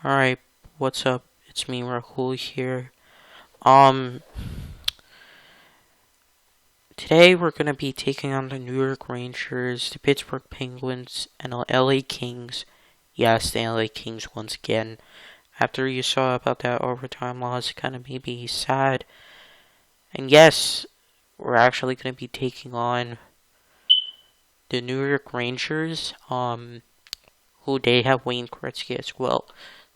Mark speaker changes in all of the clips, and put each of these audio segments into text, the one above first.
Speaker 1: Alright, what's up? It's me, Rahul here. Um, Today we're gonna be taking on the New York Rangers, the Pittsburgh Penguins, and the LA Kings. Yes, the LA Kings once again. After you saw about that overtime loss, it kind of made me sad. And yes, we're actually gonna be taking on the New York Rangers, who they have Wayne Gretzky as well.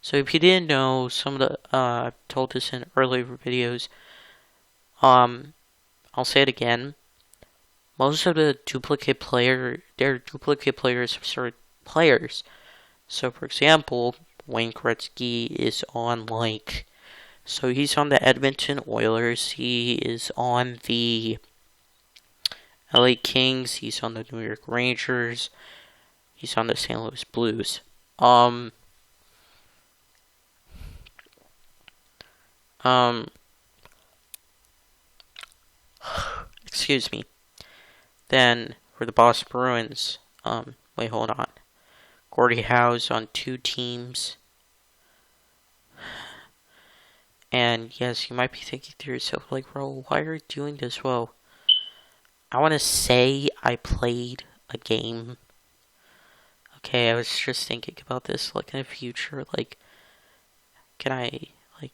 Speaker 1: So if you didn't know, some of the I've told this in earlier videos. I'll say it again. Most of the they're duplicate players of certain players. So for example, Wayne Gretzky is on so he's on the Edmonton Oilers. He is on the LA Kings. He's on the New York Rangers. He's on the St. Louis Blues. Um, excuse me. Then for the Boston Bruins, wait, hold on. Gordie Howe's on 2 teams. And yes, you might be thinking to yourself, like, bro, why are you doing this? Well, I want to say I played a game. Okay, I was just thinking about this, like, in the future, like, can I, like,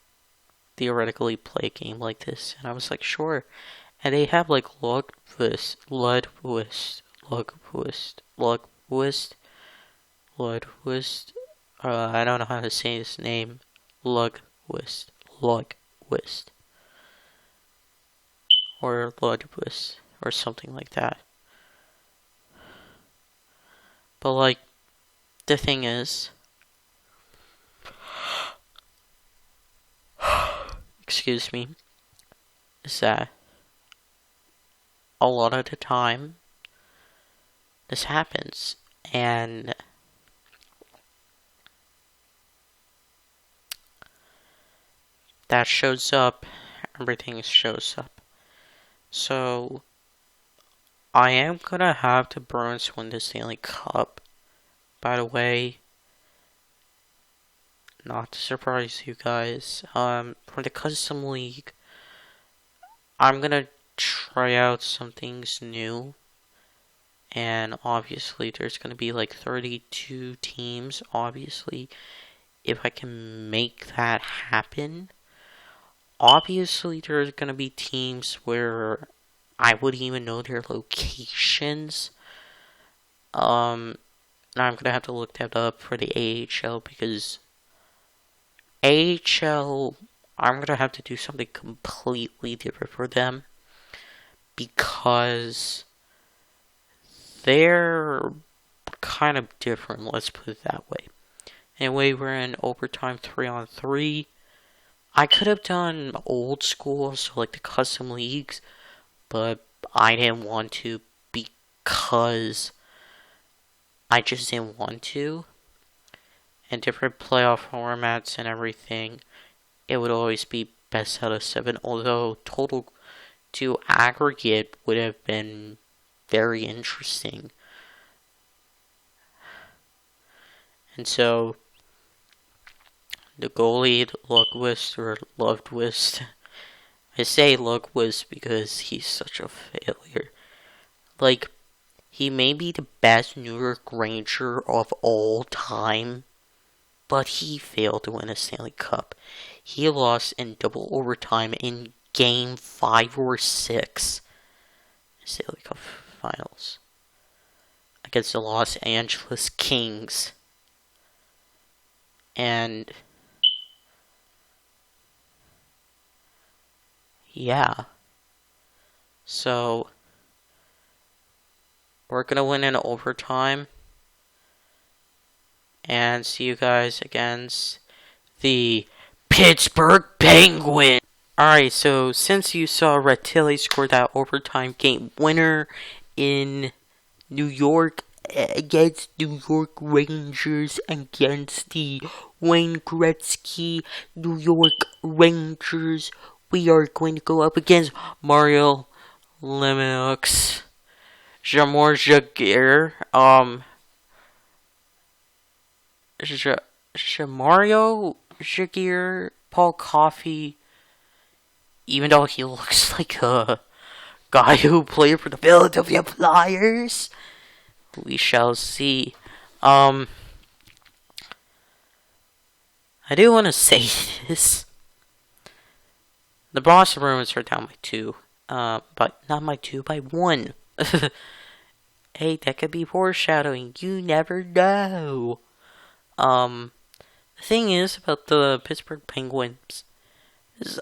Speaker 1: theoretically play a game like this? And I was like, sure. And they have, like, Ludwist, I don't know how to say his name. Lugwist. Or Ludwist. Or something like that. But, like, the thing is... excuse me. Is that... a lot of the time... this happens. And... that shows up. Everything shows up. So... I am gonna have the Bruins win the Stanley Cup. By the way, not to surprise you guys, for the Custom League, I'm gonna try out some things new. And obviously, there's gonna be like 32 teams. Obviously, if I can make that happen, obviously, there's gonna be teams where I wouldn't even know their locations. Now I'm gonna have to look that up for the AHL because AHL, I'm gonna have to do something completely different for them because they're kind of different, let's put it that way. Anyway, we're in overtime 3-on-3. I could have done old school, so like the custom leagues, but I didn't want to because I just didn't want to. And different playoff formats and everything, it would always be best out of 7, although total to aggregate would have been very interesting. And so, the goalie, Lundqvist, I say Lundqvist because he's such a failure. Like, he may be the best New York Ranger of all time, but he failed to win a Stanley Cup. He lost in double overtime in Game 5 or 6 Stanley Cup Finals against the Los Angeles Kings. And yeah, so we're gonna win in overtime and see you guys against the Pittsburgh Penguins. Alright, so since you saw Red Tilly score that overtime game winner in New York against New York Rangers against the Wayne Gretzky New York Rangers, we are going to go up against Mario Lemieux, Jamor Jagr, Mario Jagir, Paul Coffey, even though he looks like a guy who played for the Philadelphia Flyers, we shall see. I do want to say this. The Boston Bruins are down by 2. But not by 2, by 1. Hey, that could be foreshadowing. You never know. The thing is about the Pittsburgh Penguins is,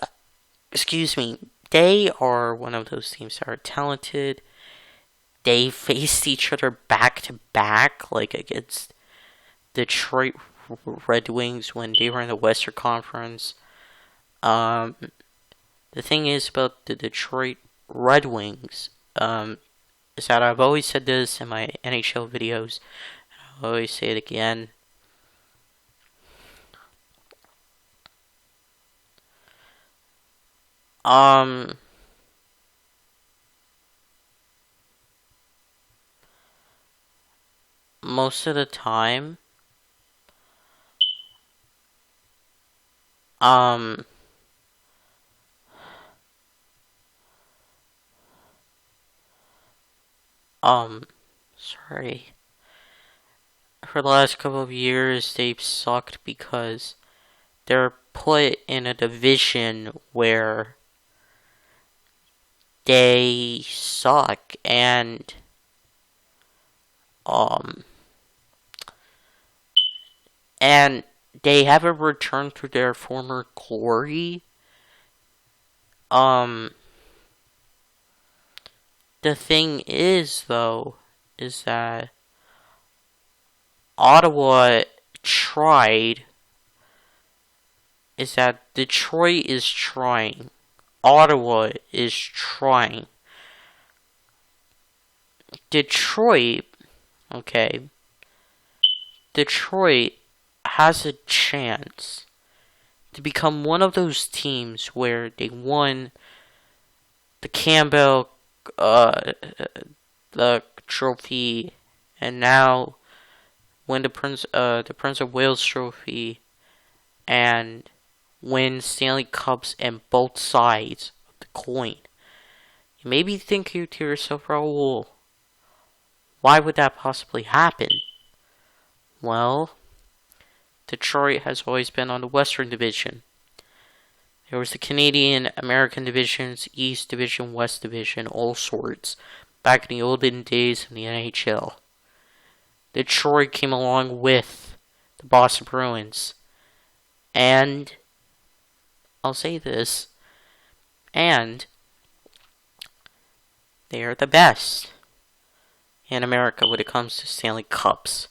Speaker 1: excuse me, they are one of those teams that are talented. They faced each other back to back, like against Detroit Red Wings when they were in the Western Conference. The thing is about the Detroit Red Wings, is that I've always said this in my NHL videos, and I'll always say it again. Most of the time, sorry. For the last couple of years, they've sucked because they're put in a division where they suck, and they haven't returned to their former glory. The thing is, though, is that Ottawa tried, is that Detroit is trying. Ottawa is trying. Detroit has a chance to become one of those teams where they won the Campbell the trophy, and now win the Prince of Wales trophy, and win Stanley Cups in both sides of the coin. You may be thinking to yourself, Raul, why would that possibly happen? Well, Detroit has always been on the Western Division. There was the Canadian, American divisions, East Division, West Division, all sorts, back in the olden days in the NHL. Detroit came along with the Boston Bruins. And, I'll say this, and they are the best in America when it comes to Stanley Cups.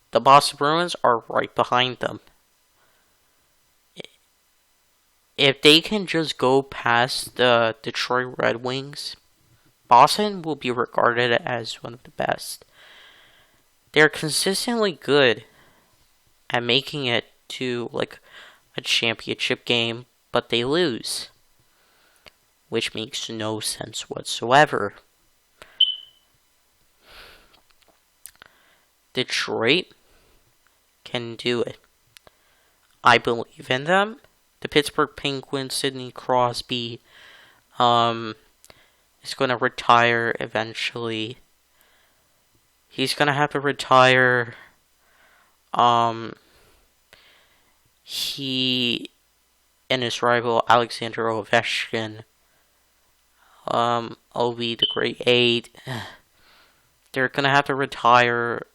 Speaker 1: The Boston Bruins are right behind them. If they can just go past the Detroit Red Wings, Boston will be regarded as one of the best. They're consistently good at making it to like a championship game, but they lose, which makes no sense whatsoever. Detroit can do it. I believe in them. The Pittsburgh Penguins, Sidney Crosby, is going to retire eventually. He's going to have to retire. He and his rival Alexander Ovechkin, Ovi the Great 8, they're going to have to retire,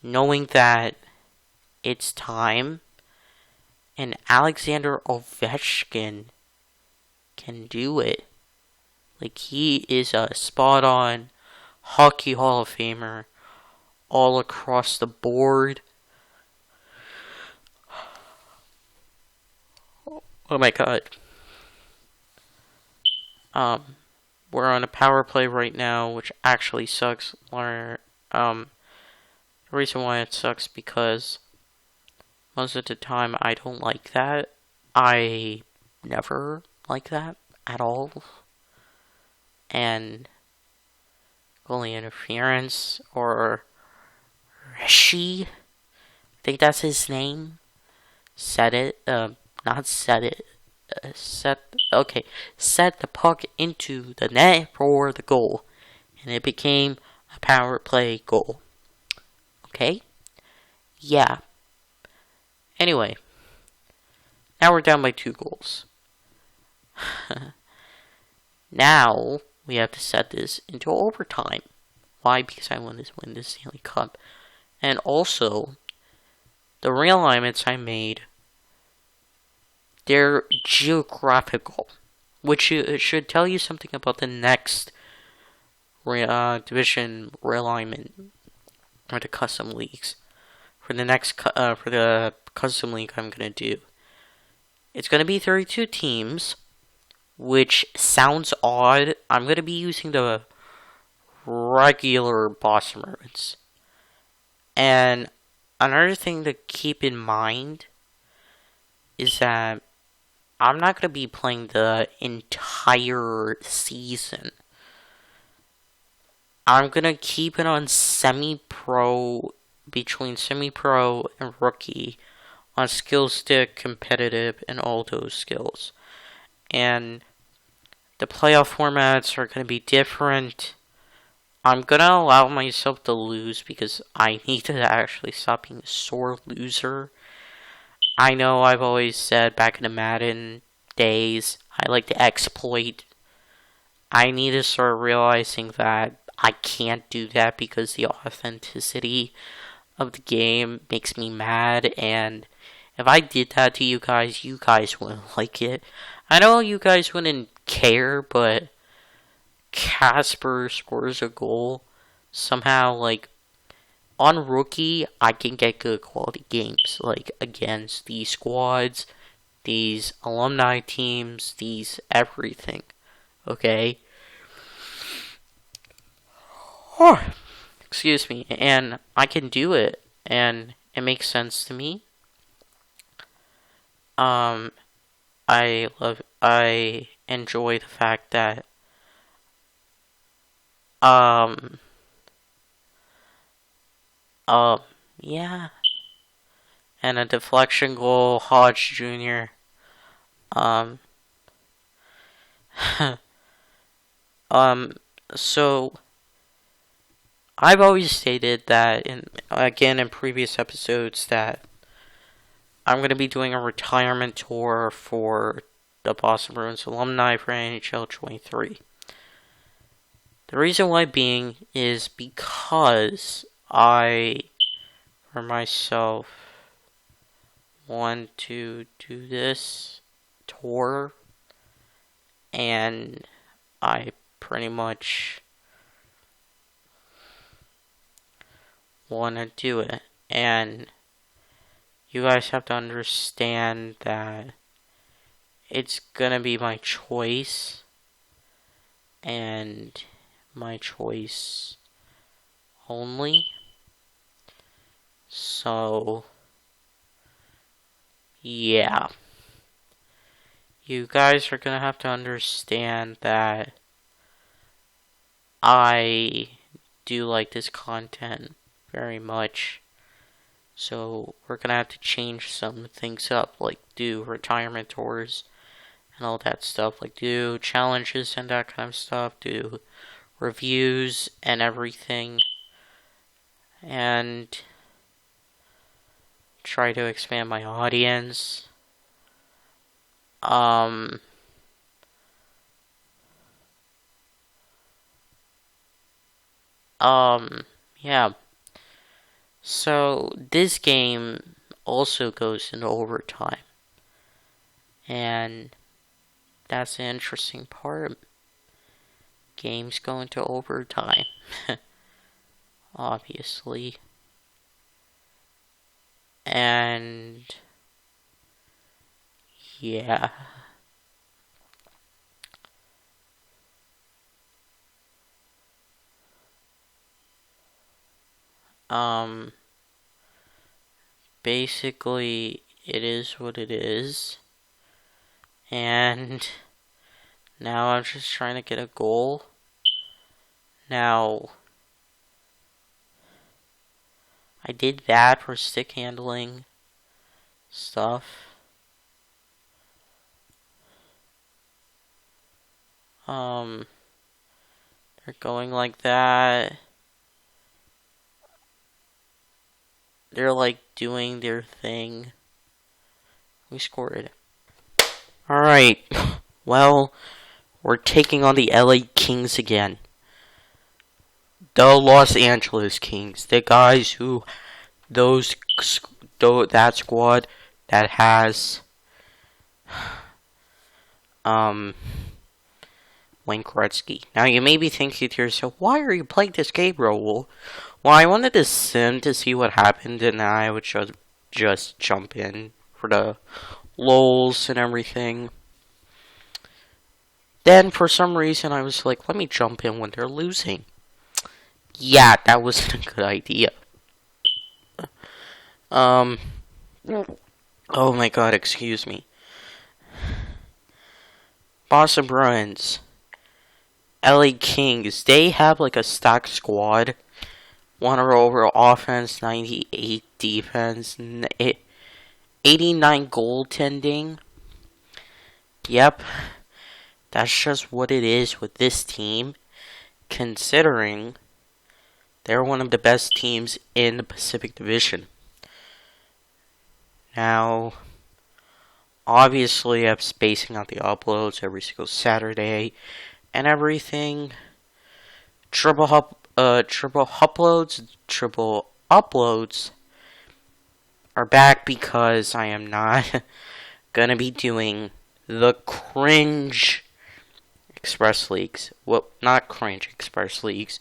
Speaker 1: knowing that it's time. And Alexander Ovechkin can do it. Like, he is a spot-on Hockey Hall of Famer all across the board. Oh my god. We're on a power play right now, which actually sucks. The reason why it sucks because most of the time I don't like that. I never like that at all. And goalie interference or Rishi think that's his name, set it, not set it, set the puck into the net for the goal, and it became a power play goal. Okay? Yeah. Anyway, now we're down by 2 goals. Now, we have to set this into overtime. Why? Because I want to win this Stanley Cup. And also, the realignments I made, they're geographical, which should tell you something about the next division realignment, or the custom leagues. For the custom league I'm going to do, it's going to be 32 teams, which sounds odd. I'm going to be using the regular Boston Bruins. And another thing to keep in mind is that I'm not going to be playing the entire season. I'm going to keep it on semi-pro, between semi-pro and rookie, on skill stick, competitive, and all those skills. And the playoff formats are going to be different. I'm going to allow myself to lose because I need to actually stop being a sore loser. I know I've always said back in the Madden days, I like to exploit. I need to start realizing that I can't do that because the authenticity of the game makes me mad, and if I did that to you guys wouldn't like it. I know you guys wouldn't care, but Casper scores a goal somehow, like, on rookie, I can get good quality games, like, against these squads, these alumni teams, these everything, okay? Oh, excuse me, and I can do it, and it makes sense to me. I enjoy the fact that, yeah, and a deflection goal, Hodge Jr., so I've always stated that, in previous episodes, that I'm going to be doing a retirement tour for the Boston Bruins Alumni for NHL 23. The reason why being is because I, for myself, want to do this tour, and I pretty much want to do it. And you guys have to understand that it's gonna be my choice, and my choice only. So, yeah. You guys are gonna have to understand that I do like this content very much. So we're gonna have to change some things up, like do retirement tours and all that stuff, like do challenges and that kind of stuff, do reviews and everything, and try to expand my audience. Yeah. So this game also goes into overtime, and that's the interesting part. Games go into overtime, obviously, and yeah. Basically, it is what it is, and now I'm just trying to get a goal. Now, I did that for stick handling stuff. They're going like that. They're like doing their thing. We scored. Alright. Well, we're taking on the LA Kings again. The Los Angeles Kings. The guys who... that squad that has... Wayne Gretzky. Now, you may be thinking to yourself, why are you playing this game, Raul? Well, I wanted to sim to see what happened, and I would just jump in for the lols and everything. Then, for some reason, I was like, let me jump in when they're losing. Yeah, that wasn't a good idea. Oh my god, excuse me. Boston Bruins. LA Kings, they have like a stacked squad. 100 over offense, 98 defense, 89 goaltending. Yep, that's just what it is with this team, considering they're one of the best teams in the Pacific Division. Now, obviously, I'm spacing out the uploads every single Saturday and everything. Triple uploads are back because I am not gonna be doing the cringe Express Leagues. Well, not cringe Express Leagues.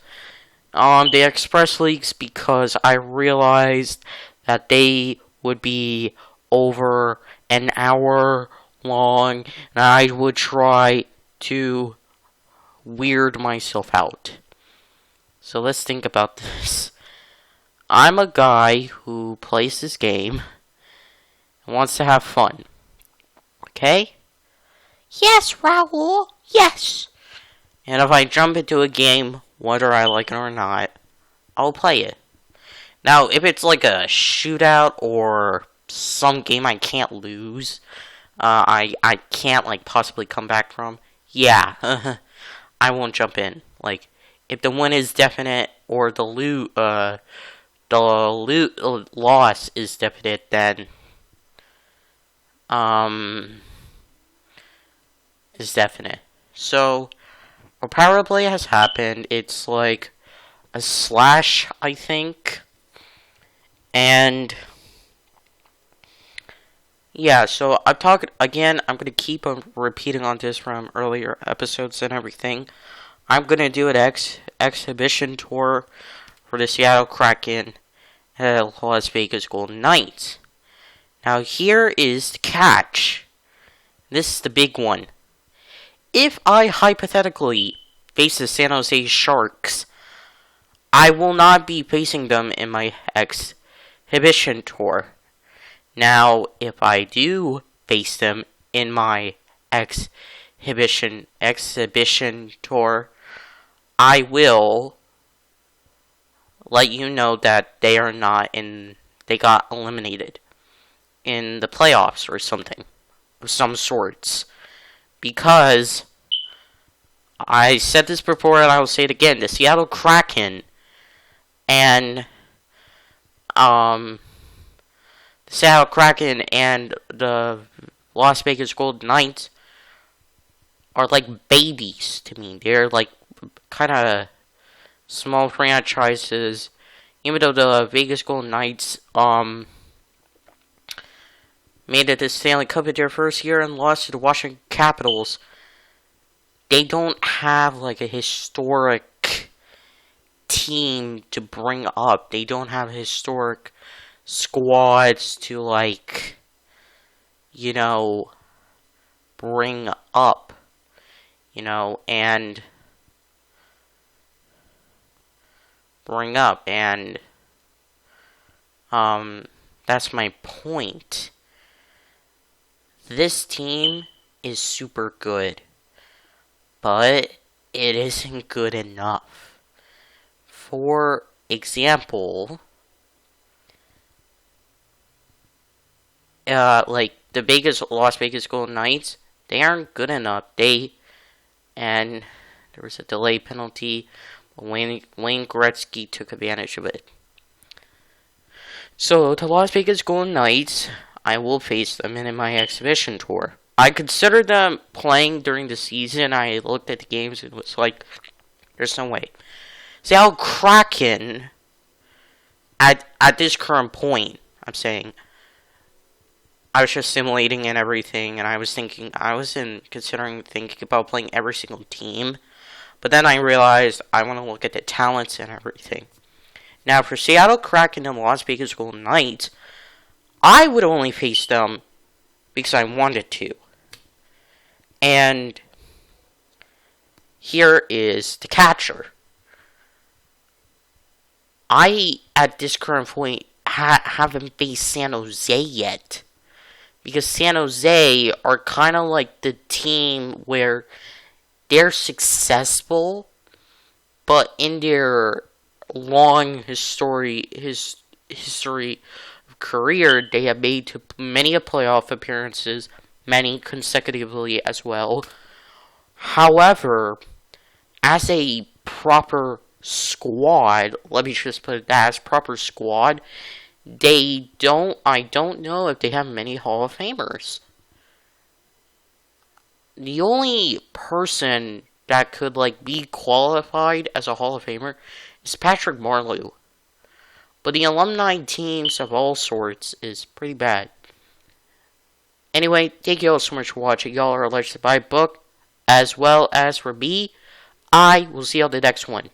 Speaker 1: The Express Leagues, because I realized that they would be over an hour long, and I would try to weird myself out. So let's think about this. I'm a guy who plays this game and wants to have fun. Okay? Yes, Raul. Yes. And if I jump into a game, whether I like it or not, I'll play it. Now, if it's like a shootout or some game I can't lose, I can't like possibly come back from, yeah, I won't jump in. Like, if the win is definite or the loss is definite, then is definite. So, a power play has happened. It's like a slash, I think, and yeah. So I'm talking again. I'm gonna keep on repeating on this from earlier episodes and everything. I'm gonna do an exhibition tour for the Seattle Kraken and Las Vegas Golden Knights. Now here is the catch. This is the big one. If I hypothetically face the San Jose Sharks, I will not be facing them in my exhibition tour. Now, if I do face them in my exhibition tour, I will let you know that they got eliminated in the playoffs or something of some sorts. Because I said this before and I will say it again, the Seattle Kraken and the Las Vegas Golden Knights are like babies to me. They're like kind of small franchises. Even though the Vegas Golden Knights made it to Stanley Cup in their first year and lost to the Washington Capitals, they don't have like a historic team to bring up. They don't have historic squads to like, bring up, and that's my point. This team is super good, but it isn't good enough. For example, like the Vegas Las Vegas Golden Knights, they aren't good enough. And there was a delay penalty. Wayne Gretzky took advantage of it. So the Las Vegas Golden Knights, I will face them in my exhibition tour. I considered them playing during the season. I looked at the games and was like, there's no way. Seattle Kraken, at this current point, I'm saying, I was just simulating and everything, and I was thinking, considering thinking about playing every single team. But then I realized I want to look at the talents and everything. Now, for Seattle Kraken and Las Vegas Golden Knights, I would only face them because I wanted to. And here is the catcher. I, at this current point, haven't faced San Jose yet. Because San Jose are kind of like the team where they're successful, but in their long history of career, they have made many playoff appearances, many consecutively as well. However, as a proper squad, let me just put it that, as proper squad, I don't know if they have many Hall of Famers. The only person that could be qualified as a Hall of Famer is Patrick Marleau. But the alumni teams of all sorts is pretty bad. Anyway, thank you all so much for watching. Y'all are alleged to buy a book, as well as for me. I will see you on the next one.